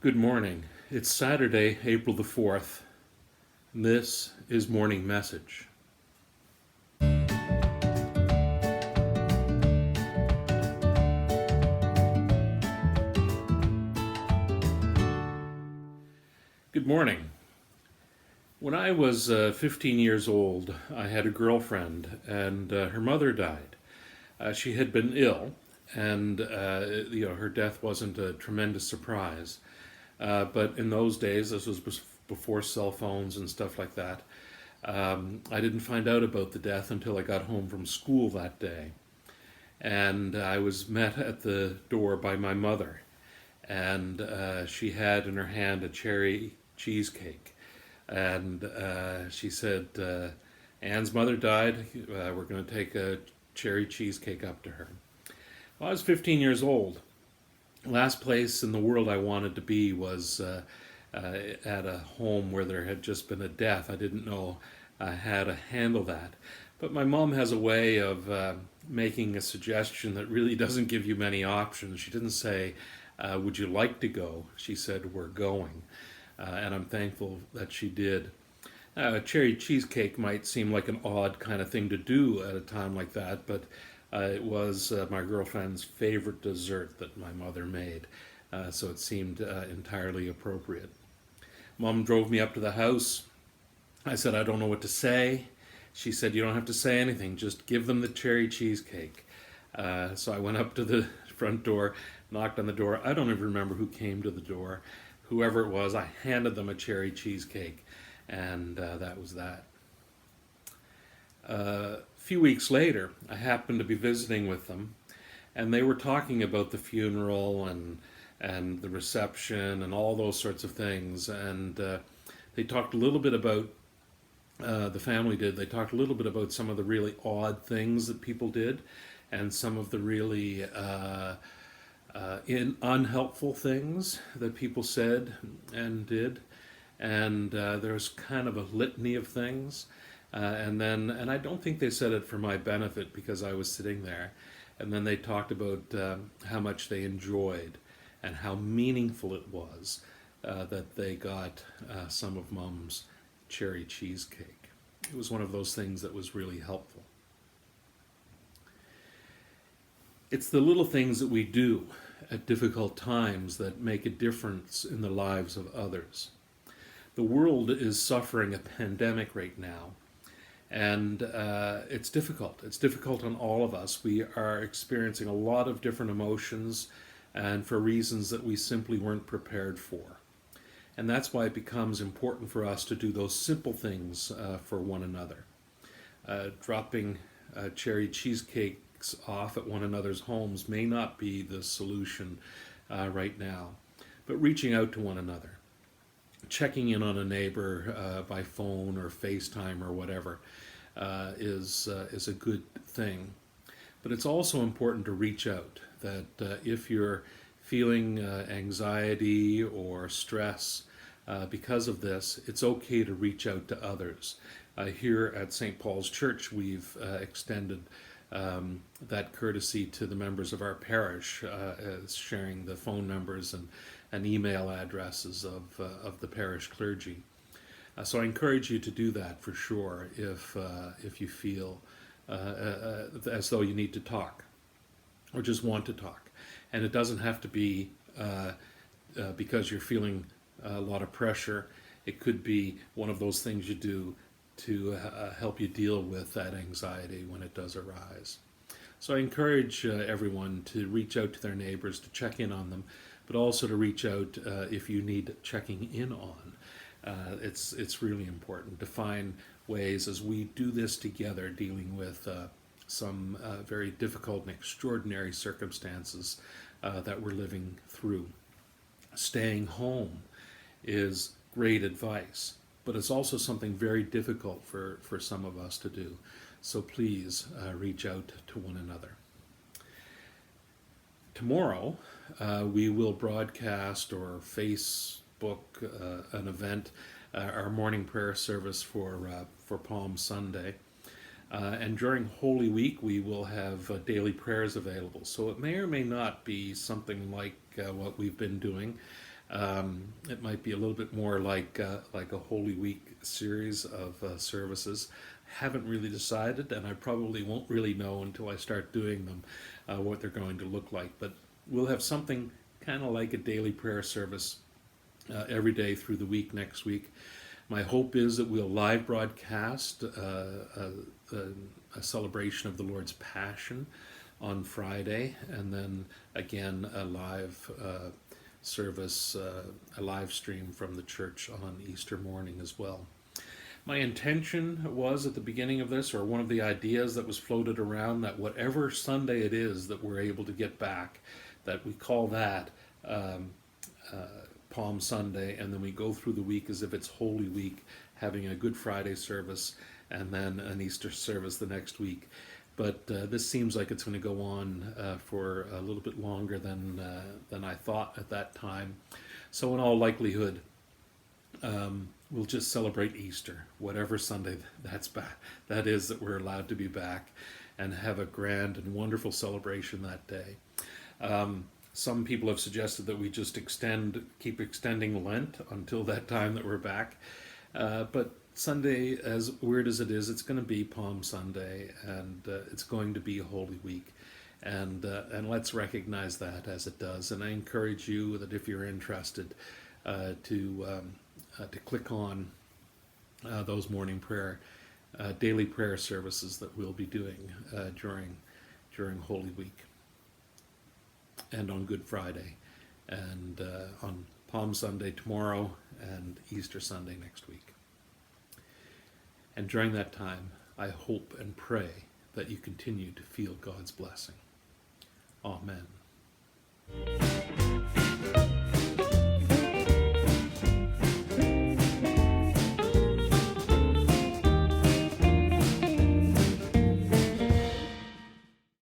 Good morning. It's Saturday, April the 4th. This is Morning Message. Good morning. When I was 15 years old, I had a girlfriend, and her mother died. She had been ill, and her death wasn't a tremendous surprise. But in those days, this was before cell phones and stuff like that. I didn't find out about the death until I got home from school that day. And I was met at the door by my mother. And she had in her hand a cherry cheesecake. And she said, Anne's mother died. We're going to take a cherry cheesecake up to her. Well, I was 15 years old. Last place in the world I wanted to be was at a home where there had just been a death. I didn't know how to handle that. But my mom has a way of making a suggestion that really doesn't give you many options. She didn't say, would you like to go? She said, we're going. And I'm thankful that she did. A cherry cheesecake might seem like an odd kind of thing to do at a time like that, but it was my girlfriend's favorite dessert that my mother made, so it seemed entirely appropriate. Mom drove me up to the house. I said, I don't know what to say. She said, you don't have to say anything, just give them the cherry cheesecake. So I went up to the front door, knocked on the door. I don't even remember who came to the door. Whoever it was, I handed them a cherry cheesecake, and that was that. A few weeks later, I happened to be visiting with them, and they were talking about the funeral and the reception and all those sorts of things. And they talked a little bit about the family did. They talked a little bit about some of the really odd things that people did, and some of the really unhelpful things that people said and did. And there's kind of a litany of things. And I don't think they said it for my benefit because I was sitting there. And then they talked about how much they enjoyed and how meaningful it was that they got some of Mom's cherry cheesecake. It was one of those things that was really helpful. It's the little things that we do at difficult times that make a difference in the lives of others. The world is suffering a pandemic right now, and it's difficult. It's difficult on all of us. We are experiencing a lot of different emotions, and for reasons that we simply weren't prepared for. And that's why it becomes important for us to do those simple things for one another. Dropping cherry cheesecakes off at one another's homes may not be the solution right now, but reaching out to one another, checking in on a neighbor by phone or FaceTime or whatever is a good thing. But it's also important to reach out. That if you're feeling anxiety or stress because of this, it's okay to reach out to others. Here at St. Paul's Church, we've extended that courtesy to the members of our parish, sharing the phone numbers and email addresses of the parish clergy. So I encourage you to do that for sure if you feel as though you need to talk or just want to talk. And it doesn't have to be because you're feeling a lot of pressure. It could be one of those things you do to help you deal with that anxiety when it does arise. So I encourage everyone to reach out to their neighbors, to check in on them, but also to reach out if you need checking in on. It's really important to find ways as we do this together, dealing with some very difficult and extraordinary circumstances that we're living through. Staying home is great advice, but it's also something very difficult for some of us to do. So please reach out to one another. Tomorrow, we will broadcast or Facebook an event, our morning prayer service for Palm Sunday. And during Holy Week, we will have daily prayers available. So it may or may not be something like what we've been doing. It might be a little bit more like a Holy Week series of services. Haven't really decided, and I probably won't really know until I start doing them what they're going to look like. But we'll have something kind of like a daily prayer service every day through the week next week. My hope is that we'll live broadcast a celebration of the Lord's Passion on Friday, and then again a live service, a live stream from the church on Easter morning as well. My intention was at the beginning of this, or one of the ideas that was floated around, that whatever Sunday it is that we're able to get back, that we call that Palm Sunday, and then we go through the week as if it's Holy Week, having a Good Friday service and then an Easter service the next week. But this seems like it's going to go on for a little bit longer than I thought at that time. So in all likelihood, we'll just celebrate Easter, whatever Sunday that is that we're allowed to be back, and have a grand and wonderful celebration that day. Some people have suggested that we just keep extending Lent until that time that we're back. But Sunday, as weird as it is, it's going to be Palm Sunday, and it's going to be Holy Week. And let's recognize that as it does. And I encourage you that if you're interested to click on those morning prayer, daily prayer services that we'll be doing during Holy Week, and on Good Friday, and on Palm Sunday tomorrow, and Easter Sunday next week. And during that time, I hope and pray that you continue to feel God's blessing. Amen.